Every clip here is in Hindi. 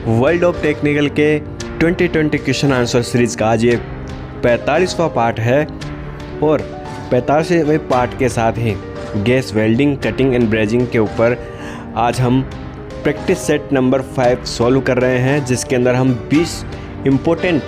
वर्ल्ड ऑफ टेक्निकल के 2020 क्वेश्चन आंसर सीरीज का आज ये 45वां पार्ट है और 45वें पार्ट के साथ ही gas welding, cutting and brazing के ऊपर आज हम प्रैक्टिस सेट नंबर 5 सॉल्व कर रहे हैं, जिसके अंदर हम 20 इम्पोर्टेंट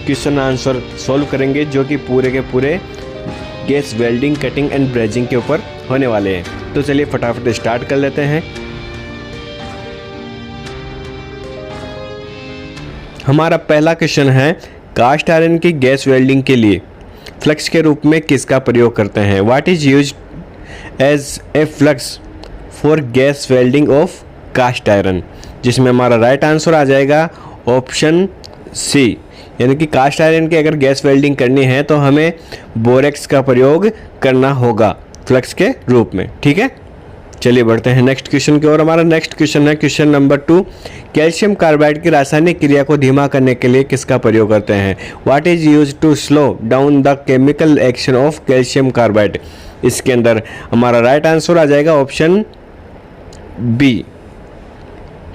क्वेश्चन आंसर सॉल्व करेंगे जो कि पूरे के पूरे gas welding, cutting and brazing के ऊपर होने वाले हैं। तो चलिए फटाफट स्टार्ट कर लेते हैं। हमारा पहला क्वेश्चन है, कास्ट आयरन की गैस वेल्डिंग के लिए फ्लक्स के रूप में किसका प्रयोग करते हैं? What is use as a flux for gas welding of cast iron, जिसमें हमारा राइट आंसर आ जाएगा ऑप्शन सी, यानी कि कास्ट आयरन की अगर गैस वेल्डिंग करनी है तो हमें बोरेक्स का प्रयोग करना होगा फ्लक्स के रूप में। ठीक है, चलिए बढ़ते हैं नेक्स्ट क्वेश्चन की ओर। हमारा नेक्स्ट क्वेश्चन है क्वेश्चन नंबर 2, कैल्शियम कार्बाइड की रासायनिक क्रिया को धीमा करने के लिए किसका प्रयोग करते हैं? What is use to slow down the chemical action of calcium carbide. इसके अंदर हमारा राइट आंसर आ जाएगा ऑप्शन बी,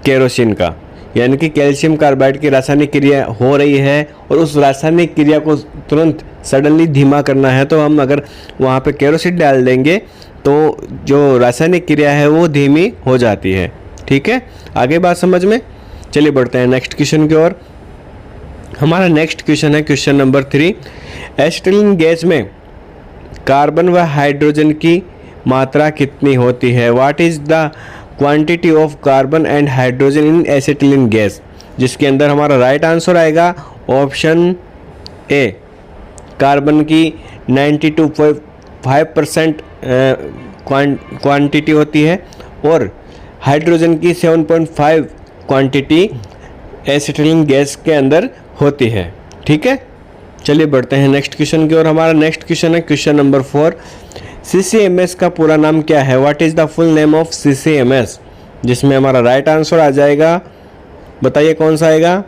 केरोसिन का, यानी कि कैल्शियम कार्बाइड की रासायनिक क्रिया हो रही है और उस रासायनिक क्रिया को तुरंत सडनली धीमा करना है तो हम अगर वहाँ पे केरोसिन डाल देंगे तो जो रासायनिक क्रिया है वो धीमी हो जाती है। ठीक है, आगे बात समझ में। चलिए बढ़ते हैं नेक्स्ट क्वेश्चन की ओर। हमारा नेक्स्ट क्वेश्चन है क्वेश्चन नंबर 3, एसिटिलीन गैस में कार्बन व हाइड्रोजन की मात्रा कितनी होती है? What is the quantity of carbon and hydrogen in acetylene gas, जिसके अंदर हमारा राइट आंसर आएगा ऑप्शन ए, कार्बन की 92.5% क्वांटिटी होती है और हाइड्रोजन की 7.5 क्वांटिटी एसिटिलीन गैस के अंदर होती है। ठीक है, चलिए बढ़ते हैं नेक्स्ट क्वेश्चन की ओर। हमारा नेक्स्ट क्वेश्चन है क्वेश्चन नंबर 4, CCMS का पूरा नाम क्या है? What is the full name of CCMS, जिसमें हमारा राइट आंसर आ जाएगा, बताइए कौन सा आएगा?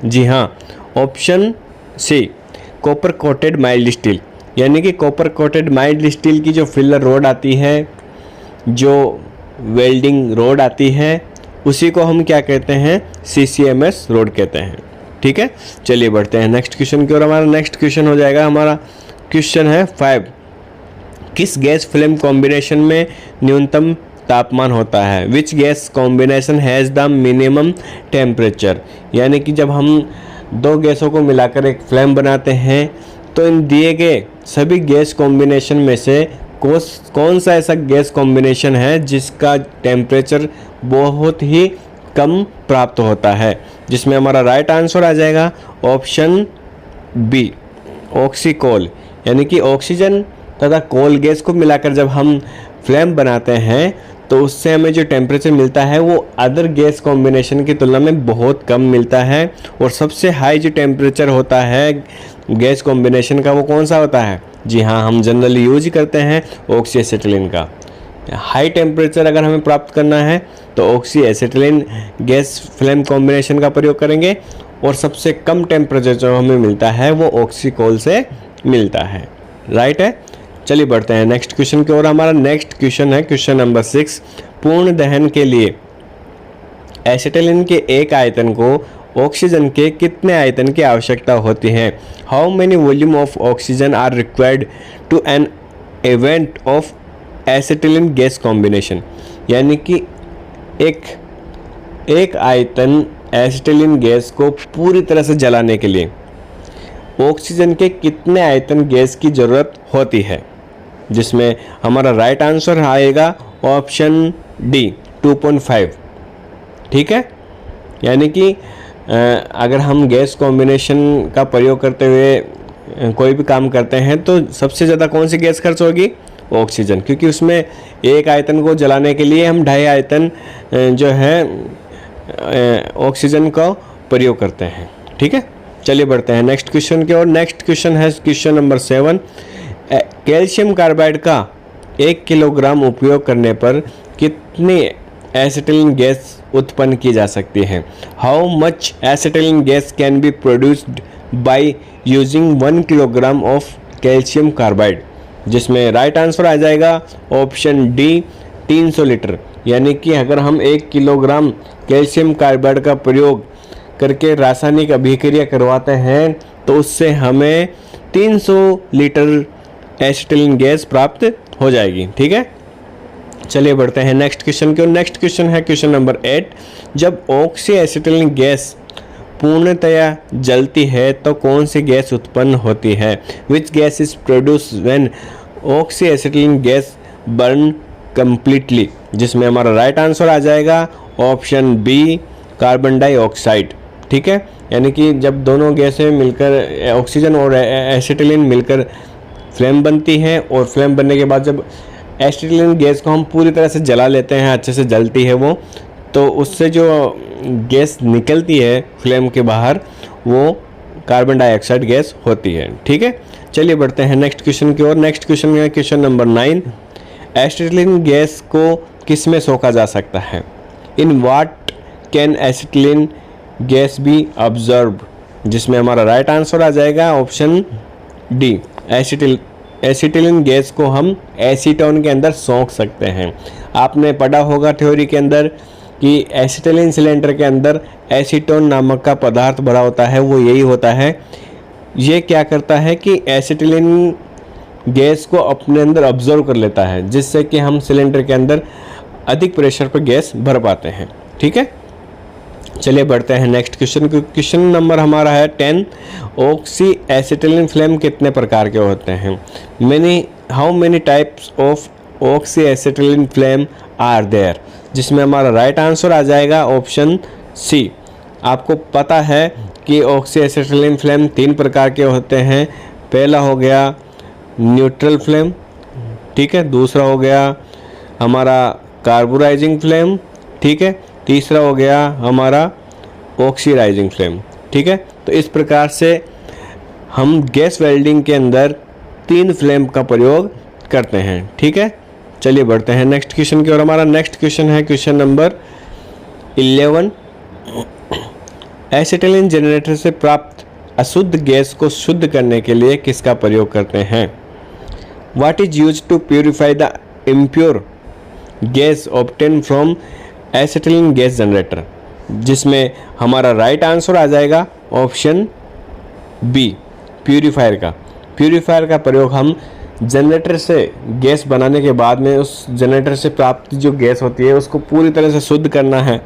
जी हाँ, option C, copper coated mild steel, यानी कि कॉपर कोटेड माइल्ड स्टील की जो फिलर रोड आती है, जो वेल्डिंग रोड आती है, उसी को हम क्या कहते हैं? CCMS रोड कहते हैं। ठीक है, चलिए बढ़ते हैं नेक्स्ट क्वेश्चन की ओर। हमारा नेक्स्ट क्वेश्चन हो जाएगा, हमारा क्वेश्चन है 5, किस गैस फ्लेम कॉम्बिनेशन में न्यूनतम तापमान होता है? Which gas combination has the minimum temperature, यानी कि जब हम दो गैसों को मिलाकर एक फ्लेम बनाते हैं तो इन दिए गए सभी गैस कॉम्बिनेशन में से कौन सा ऐसा गैस कॉम्बिनेशन है जिसका टेम्परेचर बहुत ही कम प्राप्त होता है, जिसमें हमारा राइट आंसर आ जाएगा ऑप्शन बी, ऑक्सीकोल, यानी कि ऑक्सीजन तथा कोल गैस को मिलाकर जब हम फ्लेम बनाते हैं तो उससे हमें जो टेम्परेचर मिलता है वो अदर गैस कॉम्बिनेशन की तुलना में बहुत कम मिलता है। और सबसे हाई जो टेम्परेचर होता है गैस कॉम्बिनेशन का वो कौन सा होता है? जी हाँ, हम जनरली यूज करते हैं ऑक्सी एसिटिलीन का। हाई टेम्परेचर अगर हमें प्राप्त करना है तो oxy acetylene gas flame combination का प्रयोग करेंगे और सबसे कम टेम्परेचर जो हमें मिलता है वो ऑक्सीकोल से मिलता है। राइट है, चलिए बढ़ते हैं नेक्स्ट क्वेश्चन की ओर। हमारा नेक्स्ट क्वेश्चन है क्वेश्चन नंबर 6, पूर्ण दहन के लिए एसिटिलीन के एक आयतन को ऑक्सीजन के कितने आयतन की आवश्यकता होती है? How many volume of oxygen are required to an event of acetylene gas combination, यानी कि एक आयतन एसिटिलीन गैस को पूरी तरह से जलाने के लिए ऑक्सीजन के कितने आयतन गैस की ज़रूरत होती है, जिसमें हमारा राइट आंसर आएगा ऑप्शन डी, 2.5। ठीक है, यानी कि अगर हम गैस कॉम्बिनेशन का प्रयोग करते हुए कोई भी काम करते हैं तो सबसे ज़्यादा कौन सी गैस खर्च होगी? ऑक्सीजन, क्योंकि उसमें एक आयतन को जलाने के लिए हम 2.5 आयतन जो है ऑक्सीजन का प्रयोग करते हैं। ठीक है, चलिए बढ़ते हैं नेक्स्ट क्वेश्चन की ओर। नेक्स्ट क्वेश्चन है क्वेश्चन नंबर 7, कैल्शियम कार्बाइड का 1 किलोग्राम उपयोग करने पर कितनी एसिटिलीन गैस उत्पन्न की जा सकती है? How much acetylene gas can be produced by using 1 kilogram of calcium carbide, जिसमें राइट आंसर आ जाएगा ऑप्शन डी, 300 लीटर, यानी कि अगर हम 1 किलोग्राम कैल्शियम कार्बाइड का प्रयोग करके रासायनिक अभिक्रिया करवाते हैं तो उससे हमें 300 लीटर एसिटिलीन गैस प्राप्त हो जाएगी। ठीक है, चलिए बढ़ते हैं नेक्स्ट क्वेश्चन की ओर। नेक्स्ट क्वेश्चन है क्वेश्चन नंबर 8। जब ऑक्सी एसिटिलीन गैस पूर्णतया जलती है तो कौन सी गैस उत्पन्न होती है? Which gas is produce when oxy acetylene gas burn completely? जिसमें हमारा राइट आंसर आ जाएगा ऑप्शन बी, कार्बन डाइऑक्साइड। ठीक है, यानी कि जब दोनों गैसें मिलकर ऑक्सीजन और एसिटिलीन मिलकर फ्लेम बनती है और फ्लेम बनने के बाद जब एसिटिलीन गैस को हम पूरी तरह से जला लेते हैं, अच्छे से जलती है वो, तो उससे जो गैस निकलती है फ्लेम के बाहर वो कार्बन डाइऑक्साइड गैस होती है। ठीक है, चलिए बढ़ते हैं नेक्स्ट क्वेश्चन की ओर। नेक्स्ट क्वेश्चन है क्वेश्चन नंबर 9। एसिटिलीन गैस को किस में सोखा जा सकता है? In what can acetylene gas B observe? जिसमें हमारा राइट आंसर आ जाएगा ऑप्शन डी, एसिटिलीन गैस को हम एसीटोन के अंदर सोख सकते हैं। आपने पढ़ा होगा थ्योरी के अंदर कि एसिटिलीन सिलेंडर के अंदर एसीटोन नामक का पदार्थ भरा होता है, वो यही होता है। ये क्या करता है कि एसिटिलीन गैस को अपने अंदर ऑब्जर्व कर लेता है, जिससे कि हम सिलेंडर के अंदर अधिक प्रेशर पर गैस भर पाते हैं। ठीक है, चलिए बढ़ते हैं नेक्स्ट क्वेश्चन। क्वेश्चन नंबर हमारा है 10। ऑक्सी एसिटिलीन फ्लेम कितने प्रकार के होते हैं? How many types of oxy acetylene flame are there? जिसमें हमारा राइट आंसर आ जाएगा ऑप्शन सी। आपको पता है कि ऑक्सी एसिटिलीन फ्लेम 3 प्रकार के होते हैं। पहला हो गया न्यूट्रल फ्लेम, ठीक है, दूसरा हो गया हमारा कार्बोराइजिंग फ्लेम, ठीक है, तीसरा हो गया हमारा ऑक्सीडाइजिंग फ्लेम। ठीक है, तो इस प्रकार से हम गैस वेल्डिंग के अंदर 3 फ्लेम का प्रयोग करते हैं। ठीक है, चलिए बढ़ते हैं नेक्स्ट क्वेश्चन की ओर। हमारा नेक्स्ट क्वेश्चन है क्वेश्चन नंबर 11। एसिटिलीन जनरेटर से प्राप्त अशुद्ध गैस को शुद्ध करने के लिए किसका प्रयोग करते हैं? What is use to purify the impure gas obtain from acetylene gas generator? जिसमें हमारा राइट आंसर आ जाएगा ऑप्शन बी, प्यूरीफायर का। प्यूरीफायर का प्रयोग हम जनरेटर से गैस बनाने के बाद में उस जनरेटर से प्राप्त जो गैस होती है उसको पूरी तरह से शुद्ध करना है,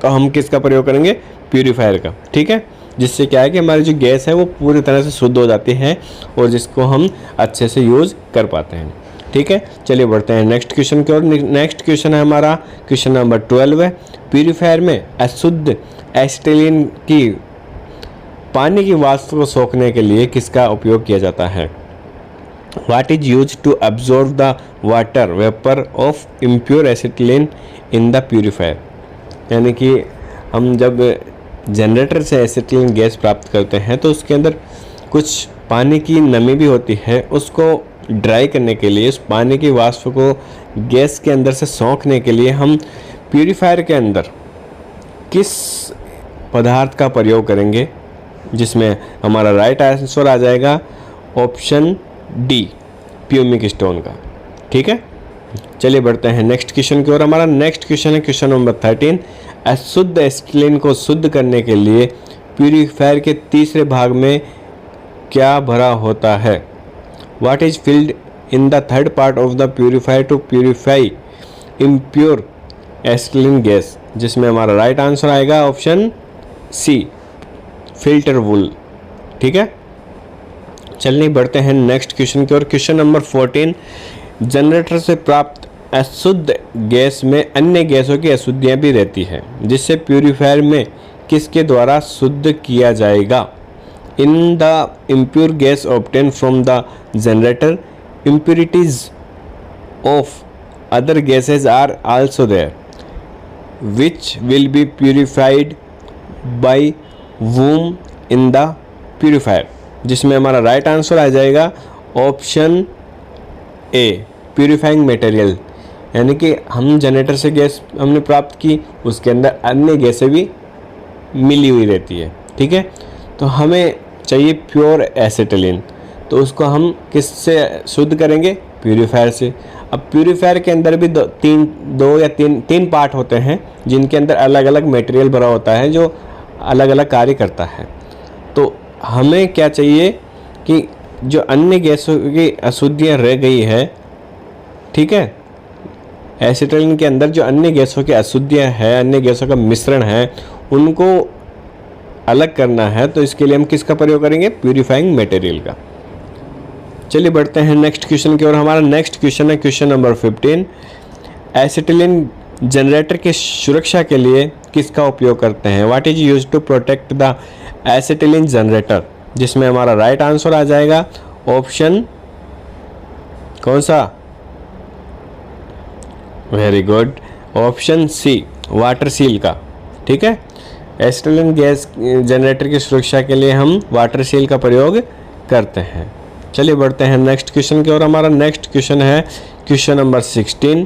तो हम किसका प्रयोग करेंगे? प्यूरीफायर का। ठीक है, जिससे क्या है कि हमारी जो गैस है वो पूरी तरह से शुद्ध हो जाती है और जिसको हम अच्छे से यूज़ कर पाते हैं। ठीक है, चलिए बढ़ते हैं नेक्स्ट क्वेश्चन की ओर। नेक्स्ट क्वेश्चन है हमारा क्वेश्चन नंबर 12। प्यूरीफायर में अशुद्ध एसिटिलीन की पानी की वाष्प को सोखने के लिए किसका उपयोग किया जाता है? What is use to absorb the water vapour of impure acetylene in the purifier? यानी कि हम जब जनरेटर से एसिटिलीन गैस प्राप्त करते हैं तो उसके अंदर कुछ पानी की नमी भी होती है, उसको ड्राई करने के लिए, उस पानी की वाष्प को गैस के अंदर से सोखने के लिए हम प्यूरीफायर के अंदर किस पदार्थ का प्रयोग करेंगे? जिसमें हमारा राइट आंसर आ जाएगा ऑप्शन डी, प्यूमिक स्टोन का। ठीक है, चलिए बढ़ते हैं नेक्स्ट क्वेश्चन की ओर। हमारा नेक्स्ट क्वेश्चन है क्वेश्चन नंबर 13। अशुद्ध एसिटिलीन को शुद्ध करने के लिए प्यूरीफायर के तीसरे भाग में क्या भरा होता है? What is filled in the third part of the purifier to purify impure acetylene gas? जिसमें हमारा राइट आंसर आएगा ऑप्शन सी, फिल्टर वूल। ठीक है, चलिए बढ़ते हैं नेक्स्ट क्वेश्चन की ओर। Question number 14। जनरेटर से प्राप्त अशुद्ध गैस में अन्य गैसों की अशुद्धियाँ भी रहती है, जिससे प्यूरीफायर में किसके द्वारा शुद्ध किया जाएगा? In the impure gas obtained from the generator, impurities of other gases are also there, which will be purified by whom in the purifier? जिसमें हमारा राइट आंसर आ जाएगा ऑप्शन ए, प्यूरिफाइंग मटेरियल। यानी कि हम जनरेटर से गैस हमने प्राप्त की, उसके अंदर अन्य गैसें भी मिली हुई रहती है। ठीक है, तो हमें चाहिए प्योर एसिटिलीन, तो उसको हम किससे शुद्ध करेंगे? प्यूरीफायर से। अब प्यूरीफायर के अंदर भी दो या तीन पार्ट होते हैं जिनके अंदर अलग अलग मटेरियल भरा होता है जो अलग अलग कार्य करता है। तो हमें क्या चाहिए कि जो अन्य गैसों की अशुद्धियाँ रह गई है, ठीक है, एसिटिलीन के अंदर जो अन्य गैसों की अशुद्धियाँ है, अन्य गैसों का मिश्रण है, उनको अलग करना है। तो इसके लिए हम किसका प्रयोग करेंगे? प्यूरिफाइंग मटेरियल का। चलिए बढ़ते हैं नेक्स्ट क्वेश्चन की ओर। हमारा नेक्स्ट क्वेश्चन है क्वेश्चन नंबर 15। एसिटिलीन जनरेटर की सुरक्षा के लिए किसका उपयोग करते हैं? What is used to protect the acetylene generator? जिसमें हमारा राइट आंसर आ जाएगा ऑप्शन कौन सा? Very good, option C, water seal का। ठीक है, एसिटिलीन गैस जनरेटर की सुरक्षा के लिए हम वाटर सील का प्रयोग करते हैं। चलिए बढ़ते हैं नेक्स्ट क्वेश्चन की ओर। हमारा नेक्स्ट क्वेश्चन है क्वेश्चन नंबर 16।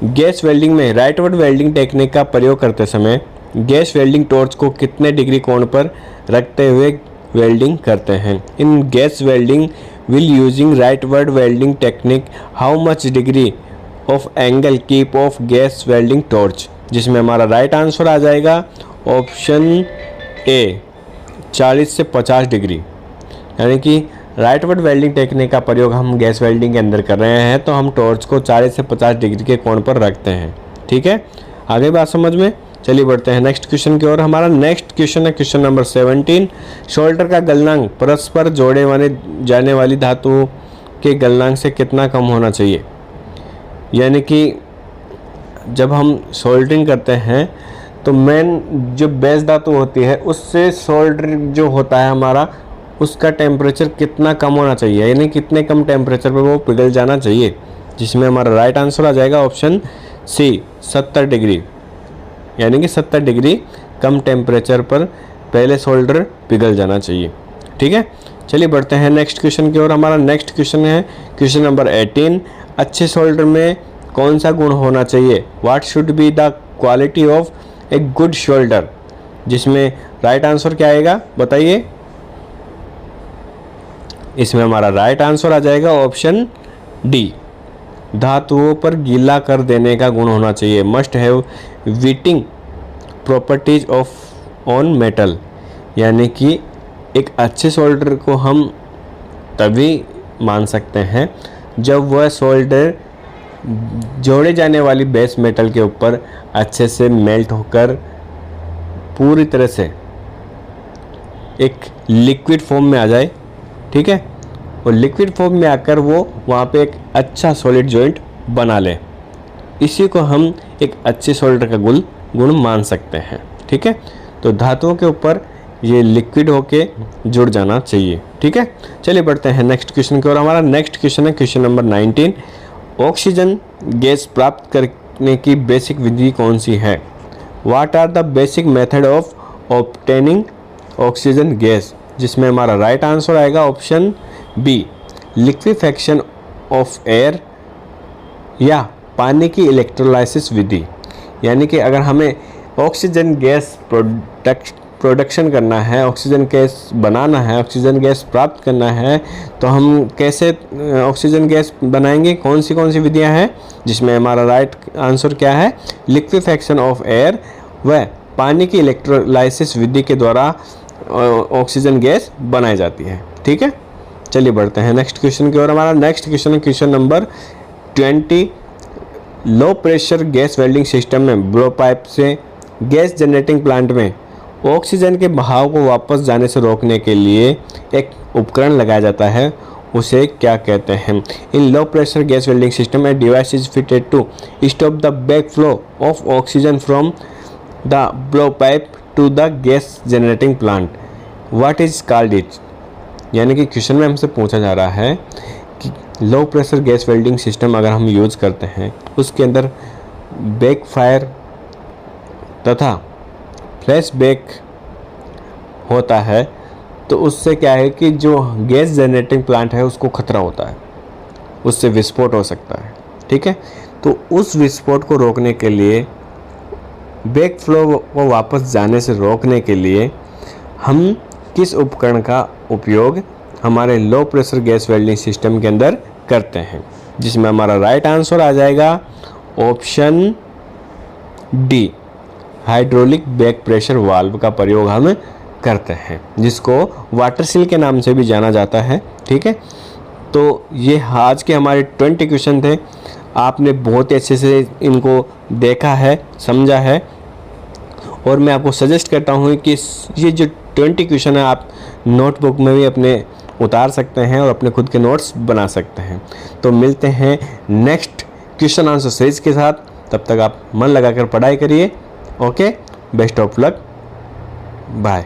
गैस वेल्डिंग में राइटवर्ड वेल्डिंग टेक्निक का प्रयोग करते समय गैस वेल्डिंग टॉर्च को कितने डिग्री कोण पर रखते हुए वेल्डिंग करते हैं? इन gas welding will using rightward welding technique how much degree of angle keep of gas welding torch? जिसमें हमारा राइट आंसर आ जाएगा ऑप्शन ए, 40 से 50 डिग्री। यानी कि राइटवर्ड वेल्डिंग टेक्निक का प्रयोग हम गैस वेल्डिंग के अंदर कर रहे हैं तो हम टॉर्च को 40 से 50 डिग्री के कोण पर रखते हैं। ठीक है, आगे बात समझ में। चलिए बढ़ते हैं नेक्स्ट क्वेश्चन की ओर। हमारा नेक्स्ट क्वेश्चन है क्वेश्चन नंबर 17। शोल्डर का गलनांक परस्पर जोड़े जाने वाली धातुओं के गलनांक से कितना कम होना चाहिए? यानी कि जब हम सोल्डरिंग करते हैं तो मेन जो बेस धातु होती है उससे सोल्डर जो होता है हमारा, उसका टेम्परेचर कितना कम होना चाहिए, यानी कितने कम टेम्परेचर पर वो पिघल जाना चाहिए? जिसमें हमारा राइट आंसर आ जाएगा ऑप्शन सी, 70 डिग्री। यानी कि 70 डिग्री कम टेम्परेचर पर पहले सोल्डर पिघल जाना चाहिए। ठीक है, चलिए बढ़ते हैं नेक्स्ट क्वेश्चन की ओर। हमारा नेक्स्ट क्वेश्चन है क्वेश्चन नंबर 18। अच्छे सोल्डर में कौन सा गुण होना चाहिए? What should be the quality of a good shoulder? जिसमें राइट आंसर क्या आएगा बताइए? इसमें हमारा राइट आंसर आ जाएगा ऑप्शन डी, धातुओं पर गीला कर देने का गुण होना चाहिए। Must have wetting properties of on metal. यानी कि एक अच्छे सोल्डर को हम तभी मान सकते हैं जब वह सोल्डर जोड़े जाने वाली बेस मेटल के ऊपर अच्छे से मेल्ट होकर पूरी तरह से एक लिक्विड फॉर्म में आ जाए। ठीक है, और लिक्विड फॉर्म में आकर वो वहाँ पे एक अच्छा सॉलिड जॉइंट बना ले, इसी को हम एक अच्छे सोल्डर का गुण मान सकते हैं। ठीक है, तो धातुओं के ऊपर ये लिक्विड होके जुड़ जाना चाहिए। ठीक है, चलिए बढ़ते हैं नेक्स्ट क्वेश्चन की ओर। हमारा नेक्स्ट क्वेश्चन है क्वेश्चन नंबर 19। ऑक्सीजन गैस प्राप्त करने की बेसिक विधि कौन सी है? What are the basic method of obtaining oxygen gas? जिसमें हमारा राइट आंसर आएगा option B, liquefaction of air या पानी की इलेक्ट्रोलाइसिस विधि। यानी कि अगर हमें ऑक्सीजन गैस प्रोडक्शन करना है, ऑक्सीजन गैस बनाना है, ऑक्सीजन गैस प्राप्त करना है, तो हम कैसे ऑक्सीजन गैस बनाएंगे? कौन सी विधियां हैं? जिसमें हमारा राइट आंसर क्या है? लिक्विफेक्शन ऑफ एयर व पानी की इलेक्ट्रोलाइसिस विधि के द्वारा ऑक्सीजन गैस बनाई जाती है। ठीक है, चलिए बढ़ते हैं नेक्स्ट क्वेश्चन की ओर। हमारा नेक्स्ट क्वेश्चन है क्वेश्चन नंबर 20। लो प्रेशर गैस वेल्डिंग सिस्टम में ब्लो पाइप से गैस जनरेटिंग प्लांट में ऑक्सीजन के बहाव को वापस जाने से रोकने के लिए एक उपकरण लगाया जाता है, उसे क्या कहते हैं? In low pressure gas welding system a device is fitted to stop the back flow of oxygen from the blow pipe to the gas generating plant. What is called it? यानी कि क्वेश्चन में हमसे पूछा जा रहा है कि लो प्रेशर गैस वेल्डिंग सिस्टम अगर हम यूज़ करते हैं, उसके अंदर बैक फायर तथा फ्लैश बैक होता है, तो उससे क्या है कि जो गैस जनरेटिंग प्लांट है उसको खतरा होता है, उससे विस्फोट हो सकता है। ठीक है, तो उस विस्फोट को रोकने के लिए, बैक फ्लो को वापस जाने से रोकने के लिए हम किस उपकरण का उपयोग हमारे लो प्रेशर गैस वेल्डिंग सिस्टम के अंदर करते हैं? जिसमें हमारा राइट आंसर आ जाएगा option D, hydraulic back pressure valve का प्रयोग हम करते हैं, जिसको वाटर सील के नाम से भी जाना जाता है। ठीक है, तो ये आज के हमारे 20 क्वेश्चन थे। आपने बहुत ही अच्छे से इनको देखा है, समझा है, और मैं आपको सजेस्ट करता हूँ कि ये जो 20 क्वेश्चन है आप नोटबुक में भी अपने उतार सकते हैं और अपने खुद के नोट्स बना सकते हैं। तो मिलते हैं नेक्स्ट क्वेश्चन आंसर सीरीज के साथ, तब तक आप मन लगाकर पढ़ाई करिए। Okay, best of luck, bye.